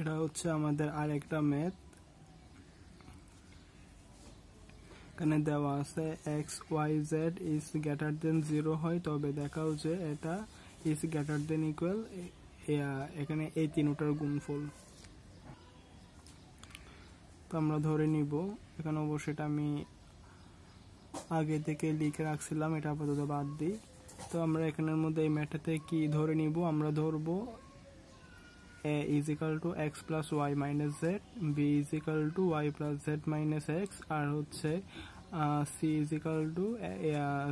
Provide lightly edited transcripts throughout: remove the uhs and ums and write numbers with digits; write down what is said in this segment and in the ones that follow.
এটা হচ্ছে আমাদের আরেকটা ম্যাথ। এখানে দেওয়া আছে X Y Z is greater than 0 হয় তবে দেখাও যে এটা ইজ গ্রেটার দেন ইকুয়াল এখানে এই তিনটার গুণফল। তো আমরা ধরে নিব, এখানে অবশ্যই এটা আমি আগে থেকে লিখে রাখছিলাম, এটা আপাতত বাদ দিই। তো আমরা এখানের মধ্যে এই ম্যাথটাতে কি ধরে নিব, আমরা ধরবো a is equal to x plus y minus z, b is equal to y plus z minus x, আর হচ্ছে c is equal to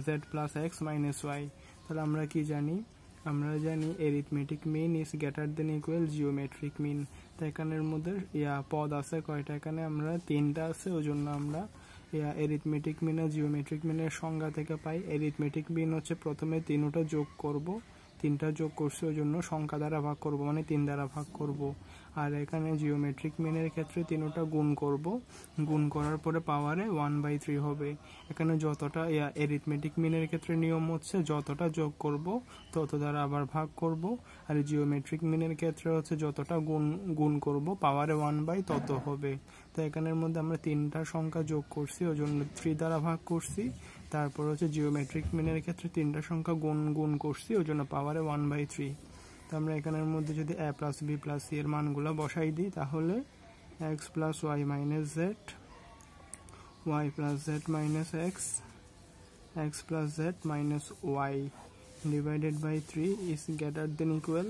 z plus x minus y। তাহলে আমরা কি জানি, আমরা জানি arithmetic mean is greater than equal geometric mean. তো এখানের মধ্যে পদ আছে কয়টা, এখানে আমরা 3টা আছে, ওই জন্য আমরা এরিথমেটিক মিন আর জিওমেট্রিক মিনের সংজ্ঞা থেকে পাই। এরিথমেটিক মিন হচ্ছে প্রথমে 3টা যোগ করব, 3টা যোগ করছি ওই জন্য সংখ্যা দ্বারা ভাগ করব, মানে 3 দ্বারা ভাগ করব। আর এখানে জিওমেট্রিক মিনের ক্ষেত্রে 3টা গুণ করব, গুণ করার পরে পাওয়ারে 1/3 হবে। এখানে যতটা এরিথমেটিক মিনের ক্ষেত্রে নিয়ম হচ্ছে যতটা যোগ করব তত দ্বারা আবার ভাগ করব, আর জিওমেট্রিক মিনের ক্ষেত্রে হচ্ছে যতটা গুণ করব পাওয়ারে 1/, তত হবে। তো এখানের মধ্যে আমরা 3টা সংখ্যা যোগ করছি ওই জন্য 3 দ্বারা ভাগ করছি, তারপর হচ্ছে জিওমেট্রিক মিনের ক্ষেত্রে 3টা সংখ্যা গুণ করছি ওই জন্য পাওয়ারে 1/3। তো আমরা এখানের মধ্যে যদি a plus b plus c এর মানগুলো বসাই দিই তাহলে x plus y minus z, y plus z minus x plus z minus y divided by 3 is greater than equal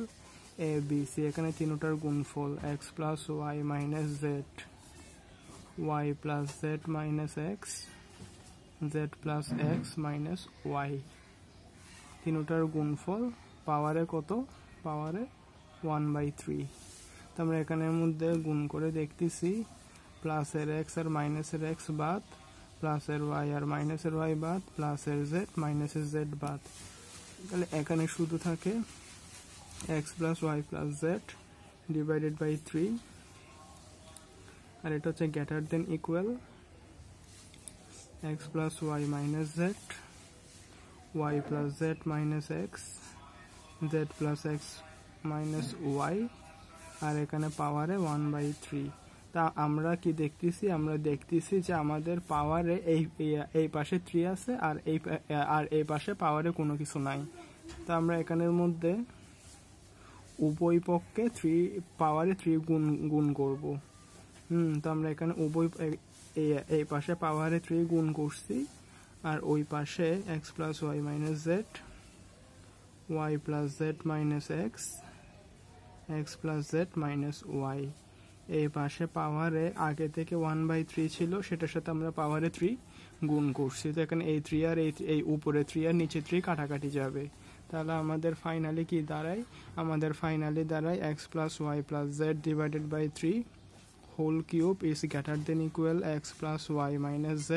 a b c। এখানে 3টার গুণফল x plus y minus z, y plus z minus x, z plus x minus y, 3টার গুণফল পাওয়ারে কত, পাওয়ারে 1/3। তো আমরা এখানের মধ্যে গুণ করে দেখতেছি প্লাসের x আর মাইনাসের x বাদ, প্লাসের y আর মাইনাসের y বাদ, প্লাসের z মাইনাসের z বাদ। তাহলে এখানে শুধু থাকে x plus y plus z divided by 3, আর এটা হচ্ছে greater than equal x plus y minus z, y plus z minus x, z plus x minus y, আর এখানে পাওয়ারে 1/3। তা আমরা কি দেখতেছি, আমরা দেখতেছি যে আমাদের পাওয়ারে এই পাশে 3 আছে আর এই পাশে পাওয়ারে কোনো কিছু নাই। তা আমরা এখানের মধ্যে উভয় পক্ষে পাওয়ারে 3 গুণ করব। তো আমরা এখানে উভয় এই পাশে পাওয়ারে 3 গুণ করছি, আর ওই পাশে x plus y minus z, y plus z minus x plus z minus y, এই পাশে পাওয়ারে আগে থেকে 1/3 ছিল, সেটার সাথে আমরা পাওয়ারে 3 গুণ করছি। তো এখানে এই 3 আর এই উপরে 3 আর নিচে 3 কাটাকাটি যাবে। তাহলে আমাদের ফাইনালি কি দাঁড়ায়, আমাদের ফাইনালি দাঁড়ায় x plus y plus z divided by 3 whole cube is greater than equal x plus y minus z,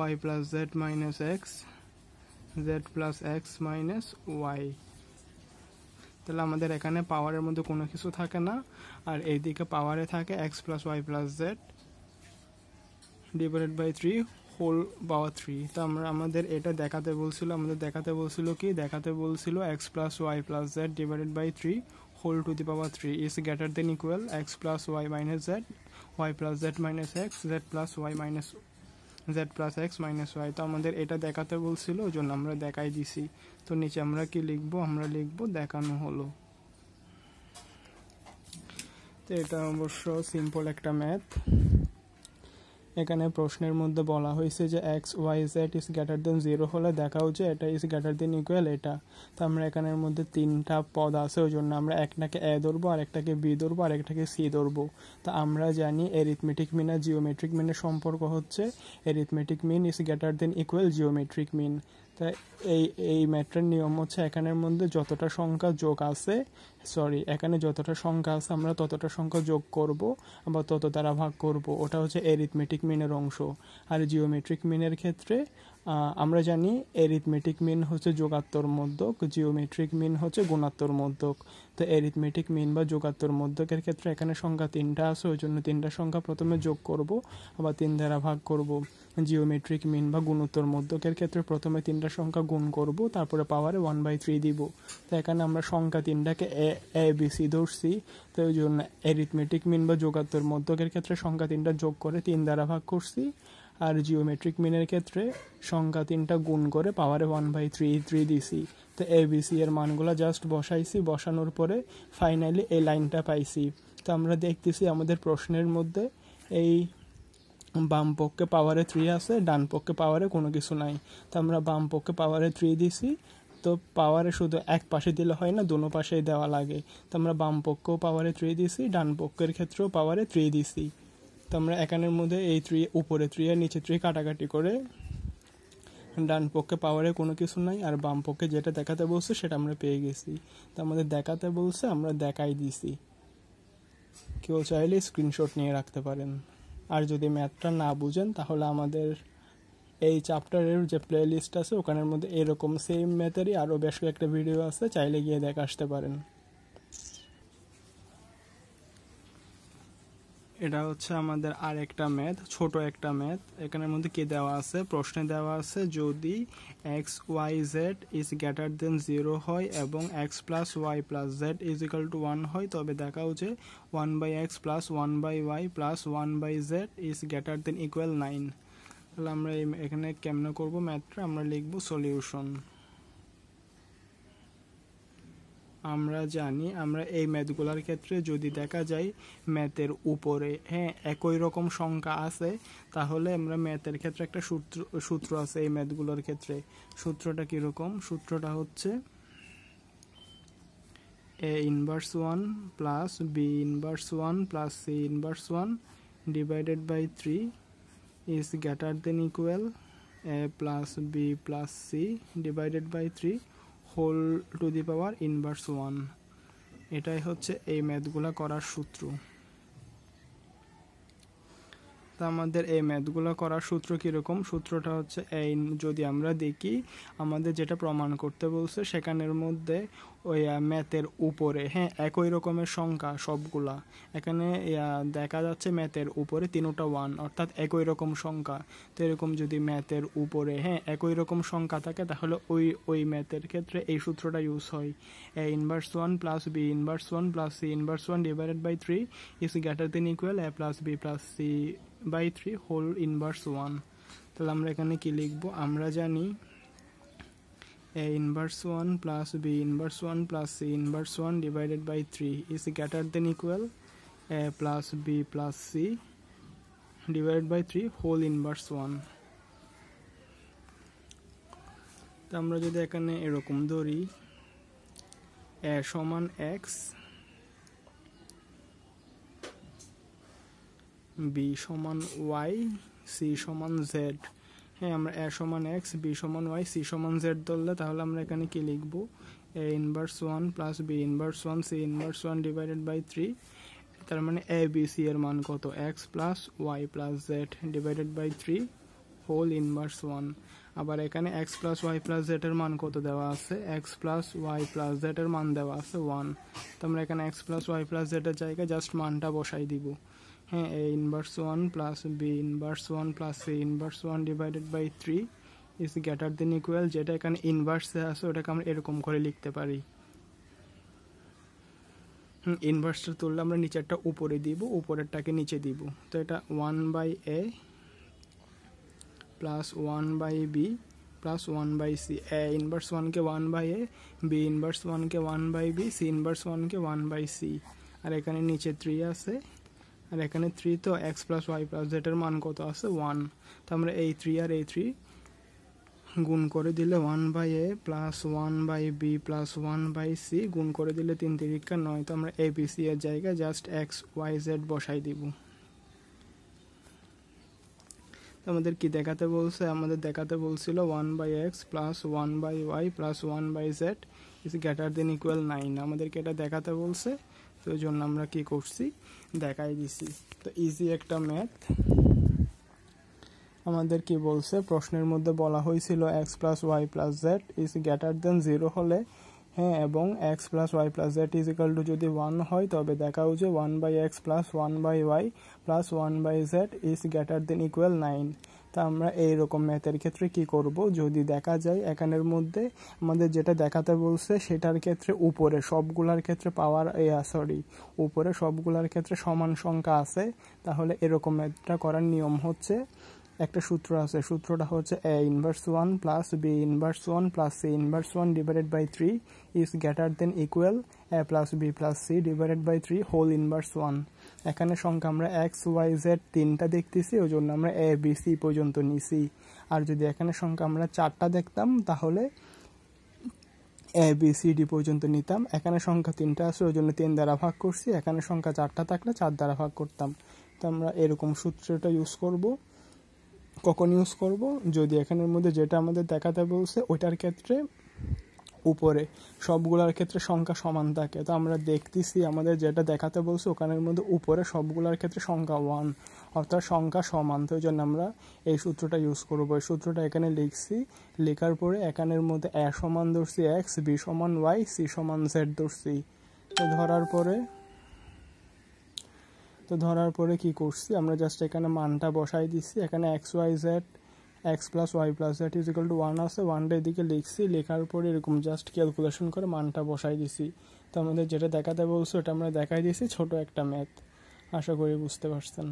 y plus z minus x, z plus x minus y। তাহলে আমাদের এখানে পাওয়ারের মধ্যে কোনো কিছু থাকে না, আর এইদিকে পাওয়ারে থাকে x plus y plus z divided by 3 whole power 3। তো আমাদের এটা দেখাতে বলছিল, দেখাতে বলছিল x plus y plus z divided by 3 whole to the power 3 is greater than equal x plus y minus z, y plus z minus x, z plus x minus y। তো আমাদের এটা দেখাতে বলছিল ওই জন্য আমরা দেখাই দিছি। তো নিচে আমরা কি লিখবো, আমরা লিখবো দেখানো হলো। তো এটা অবশ্য সিম্পল একটা ম্যাথ। এখানে প্রশ্নের মধ্যে বলা হয়েছে যে x y z is greater than 0 হলে দেখাও যে এটা is greater than equal এটা। তো আমরা এখানের মধ্যে 3টা পদ আছে ওই জন্য আমরা একটাকে a ধরবো, আর একটাকে b ধরবো, আর একটাকে c ধরবো। তো আমরা জানি এরিথমেটিক মিন আর জিওমেট্রিক মিনের সম্পর্ক হচ্ছে arithmetic mean is greater than equal geometric mean. তাই এই ম্যাথটার নিয়ম হচ্ছে এখানের মধ্যে যতটা সংখ্যা এখানে যতটা সংখ্যা আছে আমরা ততটা সংখ্যা যোগ করব, আবার তত দ্বারা ভাগ করব, ওটা হচ্ছে এরিথমেটিক মিনের অংশ। আর জিওমেট্রিক মিনের ক্ষেত্রে আমরা জানি এরিথমেটিক মিন হচ্ছে যোগাত্তর মধ্যক, জিওমেট্রিক মিন হচ্ছে গুণাত্তর মধ্যক। তো এরিথমেটিক মিন বা যোগাত্তর মধ্যকের ক্ষেত্রে এখানে সংখ্যা 3টা আছে, ওই জন্য 3টা সংখ্যা প্রথমে যোগ করব, আবার 3 দ্বারা ভাগ করব। জিওমেট্রিক মিন বা গুণোত্তর মধ্যকের ক্ষেত্রে প্রথমে 3টা সংখ্যা গুণ করব, তারপরে পাওয়ারে 1/3 দিব। তো এখানে আমরা সংখ্যা 3টাকে এ বি সি ধরছি, তো ওই জন্য এরিথমেটিক মিন বা যোগাত্তর মধ্যকের ক্ষেত্রে সংখ্যা 3টা যোগ করে 3 দ্বারা ভাগ করছি, আর জিওমেট্রিক মিনের ক্ষেত্রে সংখ্যা 3টা গুণ করে পাওয়ারে 1/3 দিছি। তো এবিসি এর মানগুলো জাস্ট বসাইছি, বসানোর পরে ফাইনালি এই লাইনটা পাইছি। তো আমরা দেখতেছি আমাদের প্রশ্নের মধ্যে এই বাম পক্ষে পাওয়ারে 3 আছে, ডান পক্ষে পাওয়ারে কোনো কিছু নাই। তো আমরা বাম পক্ষে পাওয়ারে 3 দিছি, তো পাওয়ারে শুধু এক পাশে দিলে হয় না, দোনো পাশেই দেওয়া লাগে। তো আমরা বাম পক্ষেও পাওয়ারে 3 দিছি, ডান পক্ষের ক্ষেত্রেও পাওয়ারে 3 দিছি। তো আমরা এখানের মধ্যে এই 3 উপরে 3 আর নিচে 3 কাটাকাটি করে ডান পক্ষে পাওয়ারে কোনো কিছু নাই, আর বাম পক্ষে যেটা দেখাতে বলছে সেটা আমরা পেয়ে গেছি। তো আমাদের দেখাতে বলছে, আমরা দেখাই দিছি। কেউ চাইলে স্ক্রিনশট নিয়ে রাখতে পারেন। আর যদি ম্যাথটা না বুঝেন তাহলে আমাদের এই চ্যাপ্টারের যে প্লে লিস্ট আছে ওখানের মধ্যে এরকম সেম ম্যাথেরই আরও বেশ কয়েকটা ভিডিও আছে, চাইলে গিয়ে দেখে আসতে পারেন। এটা হচ্ছে আমাদের আর একটা ম্যাথ, ছোট একটা ম্যাথ। এখানের মধ্যে কি দেওয়া আছে, প্রশ্নে দেওয়া আছে যদি xyz ইজ গ্রেটার দেন 0 হয় এবং x plus y plus z is equal to 1 হয়, তবে দেখাও যে 1/x plus 1/y plus 1/z is greater than equal 9। তাহলে আমরা এখানে কেমনে করব ম্যাথটা, আমরা লিখব সলিউশন। আমরা জানি আমরা এই ম্যাথগুলোর ক্ষেত্রে যদি দেখা যায় ম্যাথের উপরে একই রকম সংখ্যা আছে, তাহলে আমরা ম্যাথের ক্ষেত্রে একটা সূত্র আছে এই ম্যাথগুলোর ক্ষেত্রে। সূত্রটা কীরকম, সূত্রটা হচ্ছে a inverse 1 plus B inverse 1 plus C inverse 1 divided by 3 is greater than equal a plus B plus C divided by 3 whole to the power inverse 1। এটাই হচ্ছে এই ম্যাথগুলো করার সূত্র। তা আমাদের এই ম্যাথগুলো করার সূত্র কীরকম, সূত্রটা হচ্ছে এই, যদি আমরা দেখি আমাদের যেটা প্রমাণ করতে বলছে সেখানের মধ্যে ওই ম্যাথের উপরে একই রকমের সংখ্যা সবগুলা, এখানে দেখা যাচ্ছে ম্যাথের উপরে 3টা 1 অর্থাৎ একই রকম সংখ্যা। তো এরকম যদি ম্যাথের উপরে একই রকম সংখ্যা থাকে তাহলে ওই ম্যাথের ক্ষেত্রে এই সূত্রটা ইউজ হয়, a inverse 1 plus B inverse 1 plus C inverse 1 divided by 3 is greater than equal a plus B plus C by 3 whole inverse 1। তাহলে আমরা এখানে কি লিখবো, আমরা জানি a inverse 1 plus b inverse 1 plus c inverse 1 divided by 3 is greater than equal a plus b plus c divided by 3 whole inverse 1। তো আমরা যদি এখানে এরকম ধরি a সমান x, b সমান y, c সমান z। আমরা a সমান x, b সমান y, c সমান z ধরলে তাহলে আমরা এখানে কি লিখব, a inverse 1 plus b inverse 1 c inverse 1 divided by 3, তার মানে a b c এর মান কত, x plus y plus z divided by 3 whole inverse 1। আবার এখানে x plus y plus z এর মান কত দেওয়া আছে, x plus y plus z এর মান দেওয়া আছে 1। তো আমরা এখানে x plus y plus z এর জায়গায় জাস্ট মানটা বসাই দিব। a inverse 1 plus b inverse 1 plus c inverse 1 divided by 3 is greater than equal, যেটা এখানে ইনভার্সে আছে ওটাকে আমরা এরকম করে লিখতে পারি। ইনভার্সটা তুললে আমরা নিচেরটা উপরে দিব, উপরেরটাকে নিচে দিব। তো এটা 1/a plus 1/b plus 1/c, a inverse 1কে 1/a, b ইনভার্স 1কে 1/b, c ইনভার্স 1কে 1/c, আর এখানে নিচে 3 আছে, আর এখানে 3 তো x plus y plus z এর মান কত আছে 1। তো আমরা এই 3 আর এই 3 গুণ করে দিলে 1/a plus 1/b plus 1/c গুণ করে দিলে 3 3 9। তো আমরা a b c এর জায়গায় জাস্ট x y z বসাই দিব। তো আমাদের কি দেখাতে বলছে, আমাদের দেখাতে বলছিল 1/x plus 1/y plus 1/z is greater than equal 9। আমাদেরকে এটা দেখাতে বলছে, তো ওই জন্য আমরা কি করছি, দেখাই দিছি। তো ইজি একটা ম্যাথ। আমাদের কি বলছে, প্রশ্নের মধ্যে বলা হয়েছিল x plus y plus z is greater than 0 হলে, হ্যাঁ, এবং x plus y plus z is equal to যদি 1 হয় তবে দেখাও যে 1/x plus 1/y plus 1/z is greater than equal 9। তা আমরা এইরকম ম্যাথের ক্ষেত্রে কি করব, যদি দেখা যায় এখানের মধ্যে আমাদের যেটা দেখাতে বলছে সেটার ক্ষেত্রে উপরে সবগুলার ক্ষেত্রে উপরে সবগুলার ক্ষেত্রে সমান সংখ্যা আছে, তাহলে এরকম ম্যাথটা করার নিয়ম হচ্ছে, একটা সূত্র আছে, সূত্রটা হচ্ছে a inverse 1 plus b inverse 1 plus c inverse 1 divided by 3 is greater than equal a plus b plus c divided by 3 whole inverse 1। এখানে সংখ্যা আমরা x y z তিনটা দেখতেছি, ওই জন্য আমরা a b c পর্যন্ত নিছি। আর যদি এখানে সংখ্যা আমরা 4টা দেখতাম তাহলে a b c d পর্যন্ত নিতাম। এখানে সংখ্যা 3টা আছে ওই জন্য 3 দ্বারা ভাগ করছি, এখানে সংখ্যা 4টা থাকলে 4 দ্বারা ভাগ করতাম। তো আমরা এরকম সূত্রটা ইউজ করব। কখন ইউজ করব, যদি এখানের মধ্যে যেটা আমাদের দেখাতে বলছে ওইটার ক্ষেত্রে উপরে সবগুলার ক্ষেত্রে সংখ্যা সমান থাকে। তো আমরা দেখতেছি আমাদের যেটা দেখাতে বলছে ওখানের মধ্যে উপরে সবগুলার ক্ষেত্রে সংখ্যা 1, অর্থাৎ সংখ্যা সমান। তো ওই জন্য আমরা এই সূত্রটা ইউজ করব। এই সূত্রটা এখানে লিখছি, লেখার পরে এখানের মধ্যে a সমান ধরছি x, b সমান y, c সমান z ধরছি। তো ধরার পরে কি করছি, আমরা জাস্ট এখানে মানটা বসাই দিচ্ছি। এখানে x plus y plus z is equal to 1 আছে, 1টা এদিকে লিখছি, লেখার পরে এরকম জাস্ট ক্যালকুলেশন করে মানটা বসাই দিছি। তো আমাদের যেটা দেখাতে বলছে ওটা আমরা দেখাই দিয়েছি, ছোট একটা ম্যাথ। আশা করি বুঝতে পারছেন।